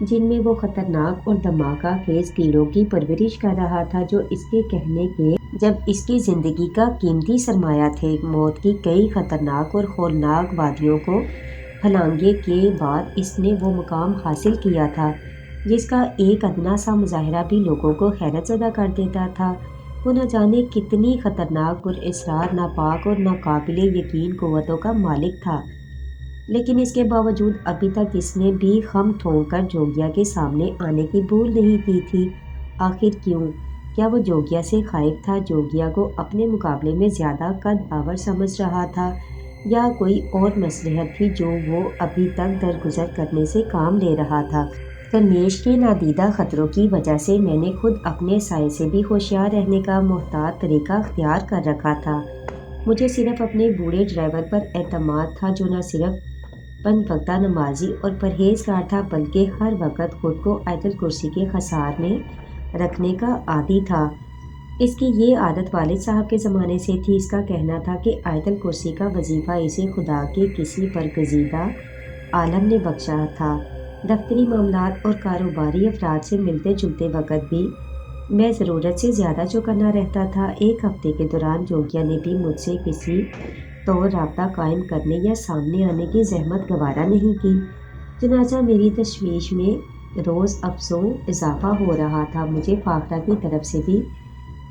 جن میں وہ خطرناک اور دھماکہ خیز کیڑوں کی پرورش کر رہا تھا جو اس کے کہنے کے جب اس کی زندگی کا قیمتی سرمایہ تھے۔ موت کی کئی خطرناک اور ہولناک وادیوں کو پھلانگنے کے بعد اس نے وہ مقام حاصل کیا تھا جس کا ایک ادنا سا مظاہرہ بھی لوگوں کو حیرت زدہ کر دیتا تھا۔ وہ نہ جانے کتنی خطرناک پراسرار، ناپاک اور ناقابل یقین قوتوں کا مالک تھا، لیکن اس کے باوجود ابھی تک اس نے بھی خم ٹھونک کر جوگیا کے سامنے آنے کی بھول نہیں کی تھی۔ آخر کیوں؟ کیا وہ جوگیا سے خائف تھا، جوگیا کو اپنے مقابلے میں زیادہ قد آور سمجھ رہا تھا، یا کوئی اور مصلحت تھی جو وہ ابھی تک درگزر کرنے سے کام لے رہا تھا؟ رمیش کے نادیدہ خطروں کی وجہ سے میں نے خود اپنے سائے سے بھی ہوشیار رہنے کا محتاط طریقہ اختیار کر رکھا تھا۔ مجھے صرف اپنے بوڑھے ڈرائیور پر اعتماد تھا جو نہ صرف پنج وقتہ نمازی اور پرہیزگار تھا بلکہ ہر وقت خود کو آیت الکرسی کے حصار میں رکھنے کا عادی تھا۔ اس کی یہ عادت والد صاحب کے زمانے سے تھی۔ اس کا کہنا تھا کہ آیت الکرسی کا وظیفہ اسے خدا کے کسی برگزیدہ عالم نے بخشا تھا۔ دفتری معاملات اور کاروباری افراد سے ملتے جلتے وقت بھی میں ضرورت سے زیادہ چوکنا رہتا تھا۔ ایک ہفتے کے دوران جوگیا نے بھی مجھ سے کسی طور رابطہ قائم کرنے یا سامنے آنے کی زحمت گوارا نہیں کی۔ چنانچہ میری تشویش میں روز افزوں اضافہ ہو رہا تھا۔ مجھے فاخرہ کی طرف سے بھی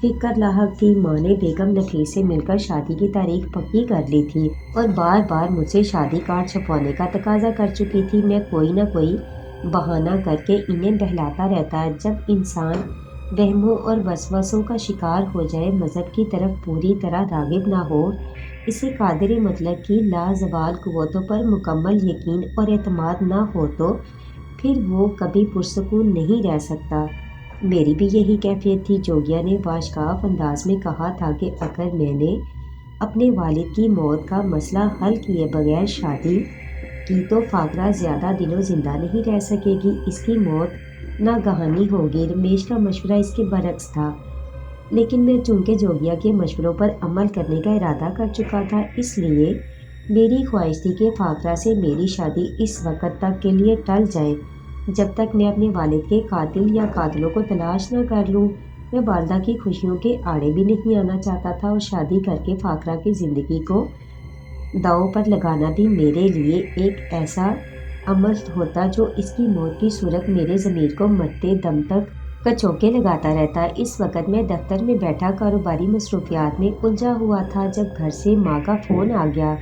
فکر لاحق تھی۔ ماں نے بیگم نفیس سے مل کر شادی کی تاریخ پکی کر لی تھی اور بار بار مجھ سے شادی کارڈ چھپوانے کا تقاضا کر چکی تھی۔ میں کوئی نہ کوئی بہانہ کر کے انہیں بہلاتا رہتا۔ جب انسان وہموں اور وسوسوں کا شکار ہو جائے، مذہب کی طرف پوری طرح راغب نہ ہو، اسے قادر مطلق کی لازوال قوتوں پر مکمل یقین اور اعتماد نہ ہو تو پھر وہ کبھی پرسکون نہیں رہ سکتا۔ میری بھی یہی کیفیت تھی۔ جوگیا نے واشگاف انداز میں کہا تھا کہ اگر میں نے اپنے والد کی موت کا مسئلہ حل کیے بغیر شادی کی تو فاخرہ زیادہ دنوں زندہ نہیں رہ سکے گی، اس کی موت ناگہانی ہوگی۔ رمیش کا مشورہ اس کے برعکس تھا، لیکن میں چونکہ جوگیا کے مشوروں پر عمل کرنے کا ارادہ کر چکا تھا، اس لیے میری خواہش تھی کہ فاخرہ سے میری شادی اس وقت تک کے لیے ٹل جائے جب تک میں اپنے والد کے قاتل یا قاتلوں کو تلاش نہ کر لوں۔ میں والدہ کی خوشیوں کے آڑے بھی نہیں آنا چاہتا تھا اور شادی کر کے فاخرہ کی زندگی کو داؤ پر لگانا بھی میرے لیے ایک ایسا عمل ہوتا جو اس کی موت کی صورت میرے ضمیر کو مرتے دم تک کچوکے لگاتا رہتا۔ اس وقت میں دفتر میں بیٹھا کاروباری مصروفیات میں الجھا ہوا تھا جب گھر سے ماں کا فون آ گیا۔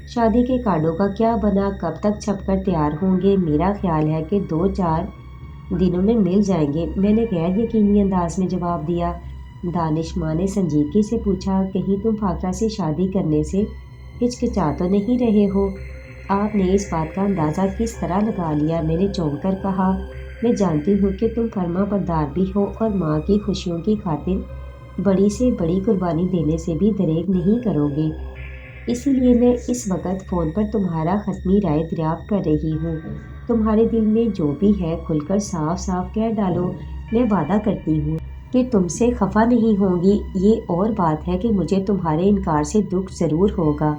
شادی کے کارڈوں کا کیا بنا، کب تک چھپ کر تیار ہوں گے؟ میرا خیال ہے کہ 2-4 دنوں میں مل جائیں گے، میں نے غیر یقینی انداز میں جواب دیا۔ دانش ماں نے سنجیدگی سے پوچھا، کہیں تم فاخرہ سے شادی کرنے سے ہچکچا تو نہیں رہے ہو؟ آپ نے اس بات کا اندازہ کس طرح لگا لیا؟ میں نے چونک کر کہا، میں جانتی ہوں کہ تم فرما بردار بھی ہو اور ماں کی خوشیوں کی خاطر بڑی سے بڑی قربانی دینے سے بھی دریغ نہیں کرو گے، اسی لیے میں اس وقت فون پر تمہارا حتمی رائے دریافت کر رہی ہوں۔ تمہارے دل میں جو بھی ہے کھل کر صاف صاف کہہ ڈالو، میں وعدہ کرتی ہوں کہ تم سے خفا نہیں ہوں گی۔ یہ اور بات ہے کہ مجھے تمہارے انکار سے دکھ ضرور ہوگا۔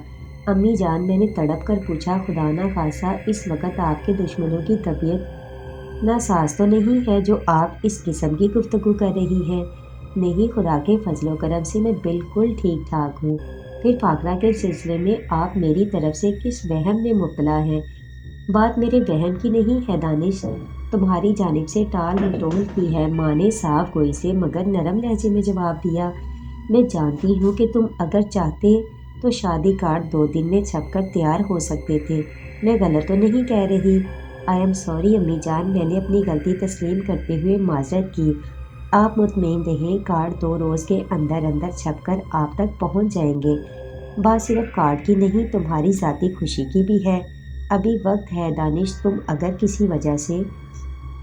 امی جان، میں نے تڑپ کر پوچھا، خدا نہ خواستہ اس وقت آپ کے دشمنوں کی طبیعت ناساز تو نہیں ہے جو آپ اس قسم کی گفتگو کر رہی ہیں؟ نہیں، خدا کے فضل و کرم سے میں بالکل ٹھیک ٹھاک ہوں۔ پھر فاخرہ کے سلسلے میں آپ میری طرف سے کس وہم میں مبتلا ہیں؟ بات میرے وہم کی نہیں ہے دانش، تمہاری جانب سے ٹال مٹول کی ہے۔ ماں نے صاف گوئی سے مگر نرم لہجے میں جواب دیا، میں جانتی ہوں کہ تم اگر چاہتے تو شادی کارڈ 2 دن میں چھپ کر تیار ہو سکتے تھے۔ میں غلط تو نہیں کہہ رہی؟ آئی ایم سوری امی جان، میں نے اپنی غلطی تسلیم کرتے ہوئے معذرت کی۔ آپ مطمئن رہیں، کارڈ 2 روز کے اندر اندر چھپ کر آپ تک پہنچ جائیں گے۔ بات صرف کارڈ کی نہیں، تمہاری ذاتی خوشی کی بھی ہے۔ ابھی وقت ہے دانش، تم اگر کسی وجہ سے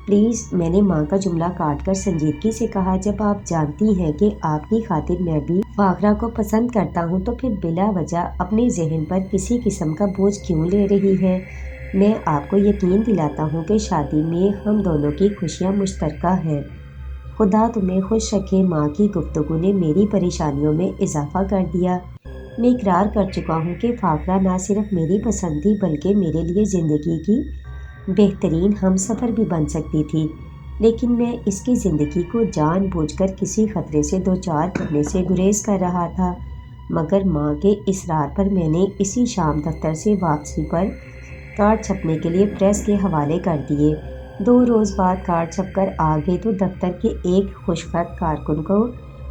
پلیز، میں نے ماں کا جملہ کاٹ کر سنجیدگی سے کہا، جب آپ جانتی ہیں کہ آپ کی خاطر میں بھی فاخرہ کو پسند کرتا ہوں تو پھر بلا وجہ اپنے ذہن پر کسی قسم کا بوجھ کیوں لے رہی ہے؟ میں آپ کو یقین دلاتا ہوں کہ شادی میں ہم دونوں کی خوشیاں مشترکہ ہیں۔ خدا تمہیں خوش رکھے۔ ماں کی گفتگو نے میری پریشانیوں میں اضافہ کر دیا۔ میں اقرار کر چکا ہوں کہ فاخرہ نہ صرف میری پسند تھی بلکہ میرے لیے زندگی کی بہترین ہم سفر بھی بن سکتی تھی، لیکن میں اس کی زندگی کو جان بوجھ کر کسی خطرے سے دوچار کرنے سے گریز کر رہا تھا، مگر ماں کے اصرار پر میں نے اسی شام دفتر سے واپسی پر کارڈ چھپنے کے لیے پریس کے حوالے کر دیے۔ 2 روز بعد کارڈ چھپ کر آ گئے تو دفتر کے ایک خوشخط کارکن کو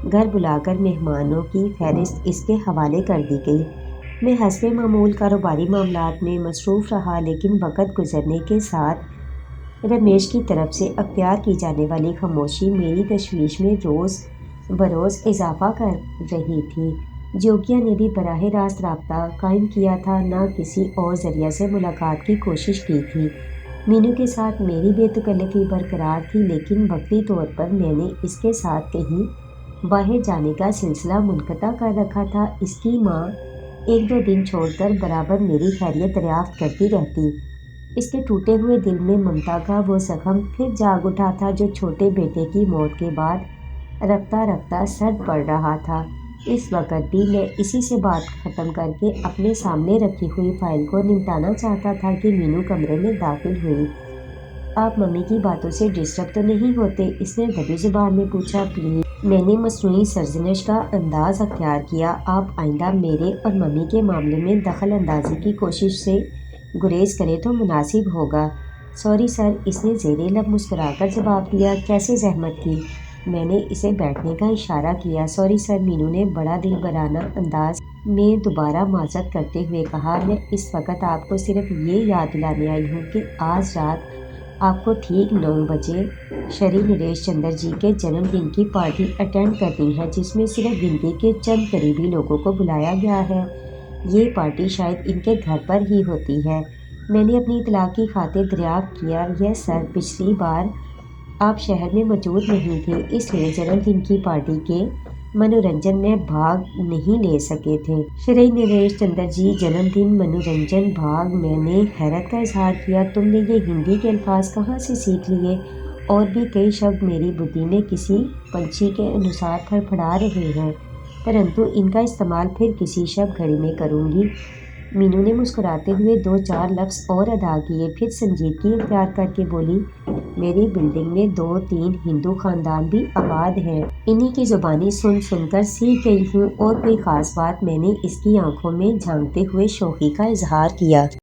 گھر بلا کر مہمانوں کی فہرست اس کے حوالے کر دی گئی۔ میں حسب معمول کاروباری معاملات میں مصروف رہا، لیکن وقت گزرنے کے ساتھ رمیش کی طرف سے اختیار کی جانے والی خاموشی میری تشویش میں روز بروز اضافہ کر رہی تھی۔ جوگیا نے بھی براہ راست رابطہ قائم کیا تھا، نہ کسی اور ذریعہ سے ملاقات کی کوشش کی تھی۔ مینو کے ساتھ میری بے تکلفی برقرار تھی، لیکن وقتی طور پر میں نے اس کے ساتھ کہیں باہر جانے کا سلسلہ منقطع کر رکھا تھا۔ اس کی ماں 1-2 دن چھوڑ کر برابر میری خیریت دریافت کرتی رہتی۔ اس کے ٹوٹے ہوئے دل میں ممتا کا وہ زخم پھر جاگ اٹھا تھا جو چھوٹے بیٹے کی موت کے بعد رفتہ رفتہ سرد پڑ رہا تھا۔ اس وقت بھی میں اسی سے بات ختم کر کے اپنے سامنے رکھی ہوئی فائل کو نمٹانا چاہتا تھا کہ مینو کمرے میں داخل ہوئی۔ آپ ممی کی باتوں سے ڈسٹرب تو نہیں ہوتے؟ اس نے دبی زبان میں پوچھا۔ پلیز، میں نے مصنوعی سرزنش کا انداز اختیار کیا، آپ آئندہ میرے اور ممی کے معاملے میں دخل اندازی کی کوشش سے گریز کریں تو مناسب ہوگا۔ سوری سر، اس نے زیر لب مسکرا کر جواب دیا۔ کیسے زحمت کی؟ میں نے اسے بیٹھنے کا اشارہ کیا۔ سوری سر، مینو نے بڑا دل برانہ انداز میں دوبارہ معذرت کرتے ہوئے کہا، میں اس وقت آپ کو صرف یہ یاد دلانے آئی ہوں کہ آج رات آپ کو ٹھیک 9 بجے شری نریش چندر جی کے جنم دن کی پارٹی اٹینڈ کرنی ہے، جس میں صرف گنتی کے چند قریبی لوگوں کو بلایا گیا ہے۔ یہ پارٹی شاید ان کے گھر پر ہی ہوتی ہے۔ میں نے اپنی اطلاع کی خاطر دریافت کیا، یس سر، پچھلی بار آپ شہر میں موجود نہیں تھے، اس لیے جنم دن کی پارٹی کے منورنجن میں بھاگ نہیں لے سکے تھے۔ شری نریش چندر جی جنم دن منورنجن بھاگ؟ میں نے حیرت کا اظہار کیا۔ تم نے یہ ہندی کے الفاظ کہاں سے سیکھ لیے؟ اور بھی کئی شبد میری بدھی میں کسی پنچھی کے انوسار پھڑپھڑا رہے ہیں، پرنتو ان کا استعمال پھر کسی شب گھڑی میں کروں گی۔ مینو نے مسکراتے ہوئے 2-4 لفظ اور ادا کیے، پھر سنجیدگی اختیار کر کے بولی، میری بلڈنگ میں 2-3 ہندو خاندان بھی آباد ہیں۔ انہی کی زبانیں سن سن کر سیکھ گئی ہوں۔ اور کوئی خاص بات؟ میں نے اس کی آنکھوں میں جھانکتے ہوئے شوخی کا اظہار کیا۔